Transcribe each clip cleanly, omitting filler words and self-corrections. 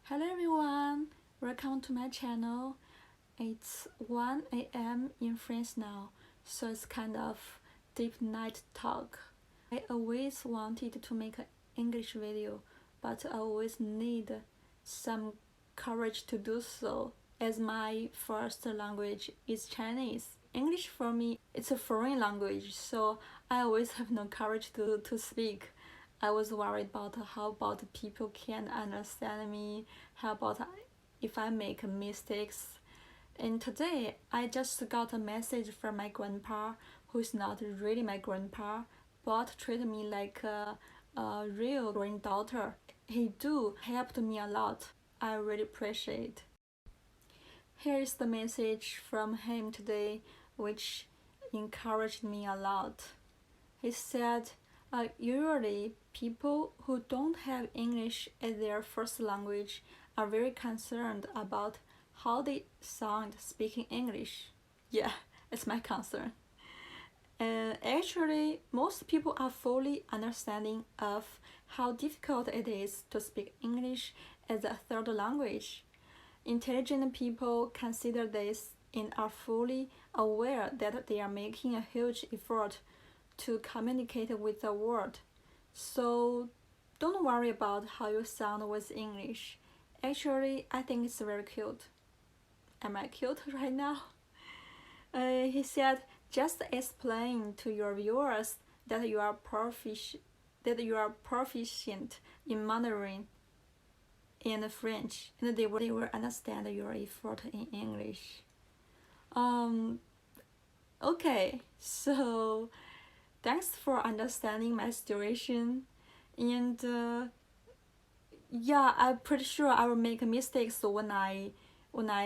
Hello everyone, welcome to my channel. It's 1 a.m. in France now, so it's kind of deep night talk. I always wanted to make an English video, but I always need some courage to do so, as my first language is Chinese. English for me, it's a foreign language, so I always have no courage to speak. I was worried about how about people can understand me, how about if I make mistakes. And today I just got a message from my grandpa, who is not really my grandpa, but treated me like a real granddaughter. He helped me a lot. I really appreciate. Here is the message from him today, which encouraged me a lot. He said, usually people who don't have English as their first language are very concerned about how they sound speaking English. Yeah, it's my concern. Actually, most people are fully understanding of how difficult it is to speak English as a third language. Intelligent people consider this and are fully aware that they are making a huge effort to communicate with the world. So don't worry about how you sound with English. Actually, I think it's very cute. Am I cute right now? He said, just explain to your viewers that you are proficient in Mandarin and French, and they will understand your effort in English. Okay, so thanks for understanding my situation, and yeah, I'm pretty sure I will make mistakes when I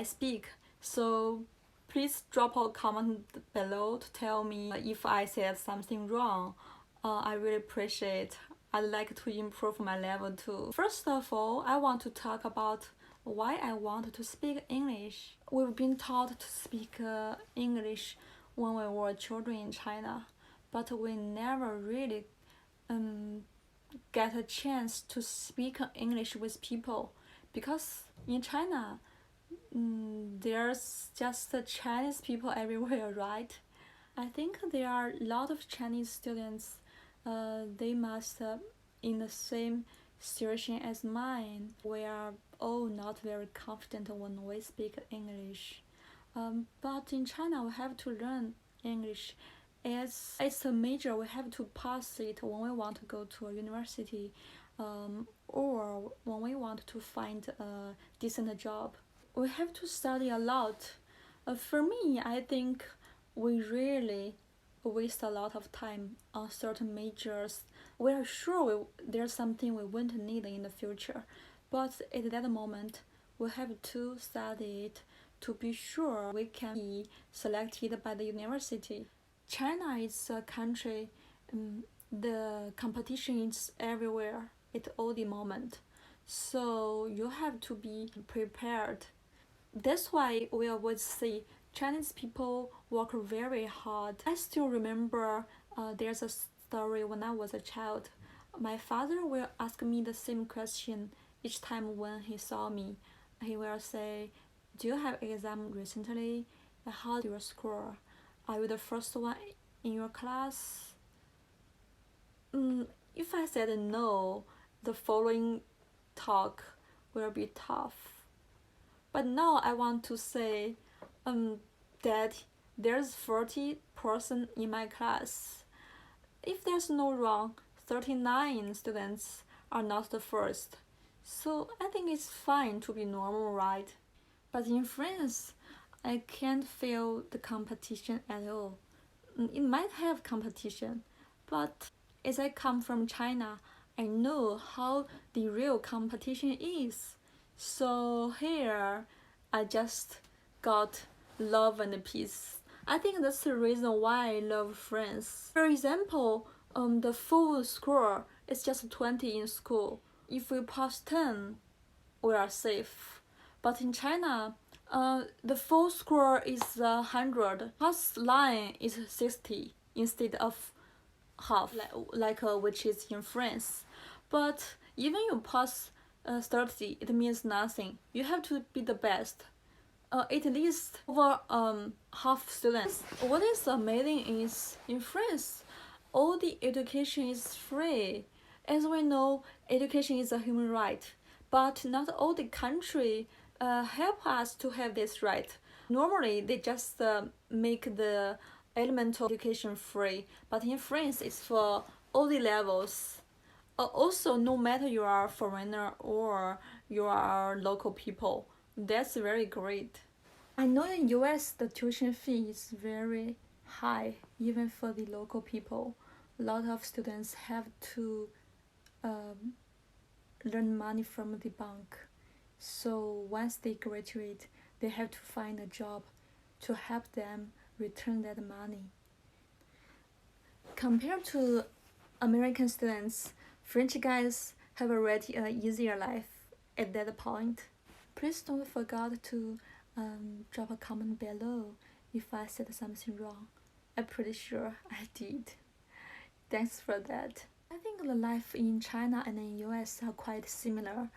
speak. So please drop a comment below to tell me if I said something wrong. I really appreciate. I'd like to improve my level too. First of all, I want to talk about why I want to speak English. We've been taught to speak English when we were children in China, but we never really get a chance to speak English with people, because in China there's just Chinese people everywhere, right? I think there are a lot of Chinese students, they must in the same situation as mine. We are all not very confident when we speak English, but in China we have to learn English. It's a major. We have to pass it when we want to go to a university, or when we want to find a decent job. We have to study a lot. For me, I think we really waste a lot of time on certain majors. We are sure there's something we won't need in the future, but at that moment, we have to study it to be sure we can be selected by the university. China is a country, the competition is everywhere at all the moment, so you have to be prepared. That's why we always see Chinese people work very hard. I still remember there's a story when I was a child. My father will ask me the same question each time when he saw me. He will say, do you have exam recently? How do you score? Are you the first one in your class? If I said no, the following talk will be tough. But now I want to say that there's 40% in my class. If there's no wrong, 39 students are not the first. So I think it's fine to be normal, right? But in France, I can't feel the competition at all. It might have competition, but as I come from China, I know how the real competition is. So here, I just got love and peace. I think that's the reason why I love France. For example, the full score is just 20 in school. If we pass 10, we are safe. But in China, the full score is 100. Pass line is 60 instead of half, like which is in France. But even you pass 30, it means nothing. You have to be the best. At least over half students. What is amazing is in France, all the education is free. As we know, education is a human right, but not all the country help us to have this right. Normally, they just make the elemental education free, but in France, it's for all the levels. Also, no matter you are a foreigner or you are local people, that's very great. I know in US the tuition fee is very high, even for the local people. A lot of students have to learn money from the bank. So once they graduate, they have to find a job to help them return that money. Compared to American students, French guys have already an easier life at that point. Please don't forget to drop a comment below if I said something wrong. I'm pretty sure I did. Thanks for that. I think the life in China and in US are quite similar.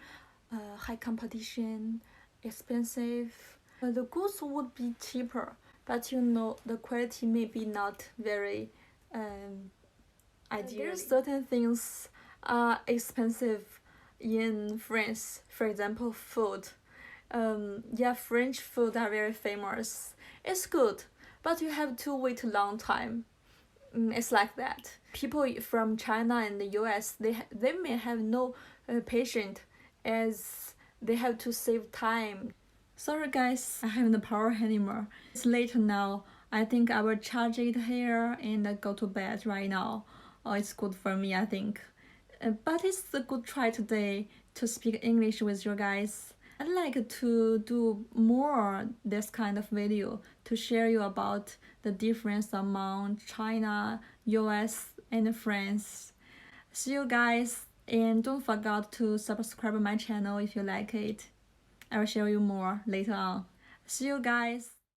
High competition, expensive. The goods would be cheaper, but you know the quality may be not very ideal. Certain things are expensive in France. For example, food. Yeah, French food are very famous. It's good, but you have to wait a long time. It's like that. People from China and the US, they may have no patience as they have to save time. Sorry guys, I have no power anymore. It's late now. I think I will charge it here and go to bed right now. Oh, it's good for me, I think. But it's a good try today to speak English with you guys. I'd like to do more this kind of video to share you about the difference among China, US, and France. See you guys, and don't forget to subscribe my channel if you like it. I will show you more later on. See you guys.